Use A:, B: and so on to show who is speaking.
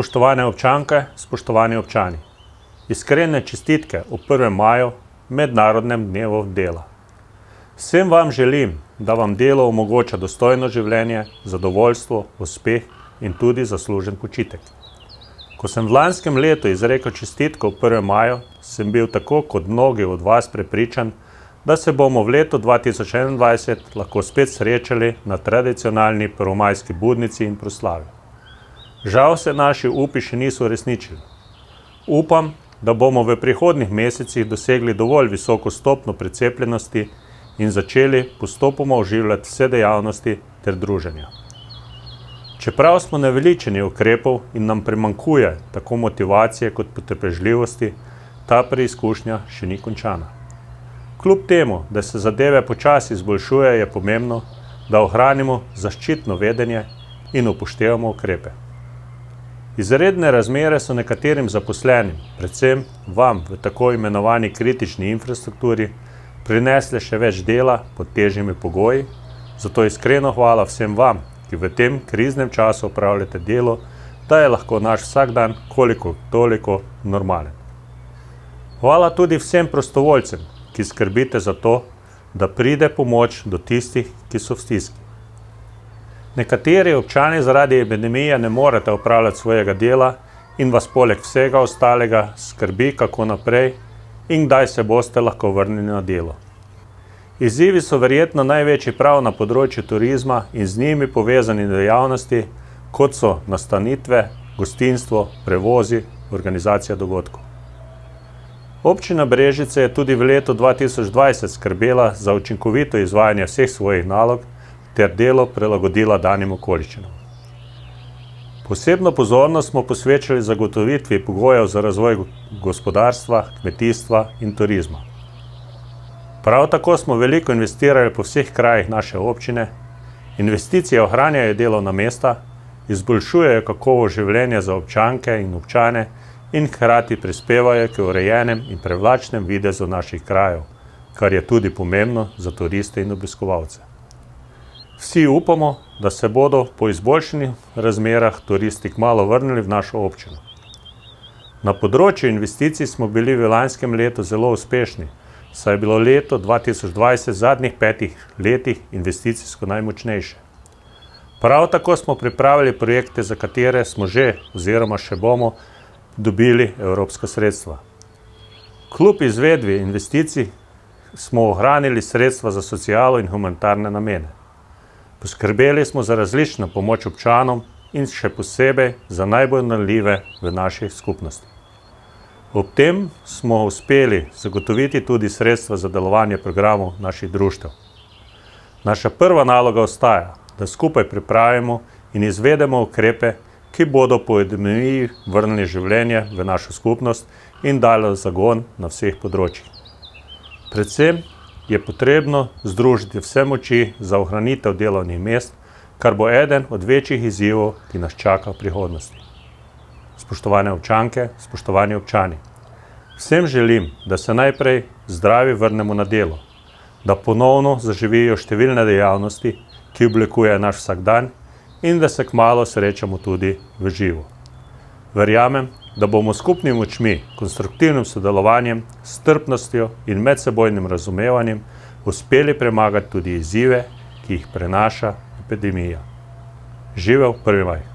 A: Spoštovane občanke, spoštovani občani, iskrene čestitke ob 1. maju, Mednarodnem dnevu dela. Vsem vam želim, da vam delo omogoča dostojno življenje, zadovoljstvo, uspeh in tudi zaslužen počitek. Ko sem v lanskem letu izrekel čestitko ob 1. maju, sem bil tako kot mnogi od vas prepričan, da se bomo v letu 2021 lahko spet srečali na tradicionalni prvomajski budnici in proslavi. Žal se naši upi še niso uresničili. Upam, da bomo v prihodnjih mesecih dosegli dovolj visoko stopnjo precepljenosti in začeli postopoma oživljati vse dejavnosti ter druženja. Čeprav smo naveličeni ukrepov in nam primanjkuje tako motivacije kot potrpežljivosti, ta preizkušnja še ni končana. Kljub temu, da se zadeve počasi izboljšuje, je pomembno, da ohranimo zaščitno vedenje in upoštevamo ukrepe. Izredne razmere so nekaterim zaposlenim, predvsem vam v tako imenovani kritični infrastrukturi, prinesle še več dela pod težjimi pogoji, zato iskreno hvala vsem vam, ki v tem kriznem času opravljate delo, da je lahko naš vsakdan koliko toliko normalen. Hvala tudi vsem prostovoljcem, ki skrbite za to, da pride pomoč do tistih, ki so v stiski. Nekateri občani zaradi epidemije ne morete opravljati svojega dela in vas poleg vsega ostalega skrbi, kako naprej in kdaj se boste lahko vrnili na delo. Izzivi so verjetno največji prav na področju turizma in z njimi povezani dejavnosti, kot so nastanitve, gostinstvo, prevozi, organizacija dogodkov. Občina Brežice je tudi v letu 2020 skrbela za učinkovito izvajanje vseh svojih nalog ter delo prilagodila danim okoliščinam. Posebno pozornost smo posvečali zagotovitvi pogojev za razvoj gospodarstva, kmetijstva in turizma. Prav tako smo veliko investirali po vseh krajih naše občine. Investicije ohranjajo delovna mesta, izboljšujejo kakovost življenja za občanke in občane in hkrati prispevajo k urejenem in privlačnem videzu naših krajev, kar je tudi pomembno za turiste in obiskovalce. Vsi upamo, da se bodo po izboljšanih razmerah turisti kmalu vrnili v našo občino. Na področju investicij smo bili v lanskem letu zelo uspešni, saj je bilo leto 2020 v zadnjih 5 letih investicijsko najmočnejše. Prav tako smo pripravili projekte, za katere smo že oziroma še bomo dobili evropska sredstva. Kljub izvedbi investicij smo ohranili sredstva za socialo in humanitarne namene. Poskrbeli smo za različno pomoč občanom in še posebej za najbolj ranljive v naši skupnosti. Ob tem smo uspeli zagotoviti tudi sredstva za delovanje programov naših društev. Naša prva naloga ostaja, da skupaj pripravimo in izvedemo ukrepe, ki bodo po epidemiji vrnili življenje v našo skupnost in dali zagon na vseh področjih. Predvsem je potrebno združiti vse moči za ohranitev delovnih mest, kar bo eden od večjih izzivov, ki nas čaka v prihodnosti. Spoštovane občanke, spoštovani občani, vsem želim, da se najprej zdravi vrnemo na delo, da ponovno zaživijo številne dejavnosti, ki oblikujejo naš vsakdan in da se kmalu srečamo tudi v živo. Verjamem, da bomo skupnimi močmi, konstruktivnim sodelovanjem, strpnostjo in medsebojnim razumevanjem uspeli premagati tudi izzive, ki jih prenaša epidemija. Živel 1. maj!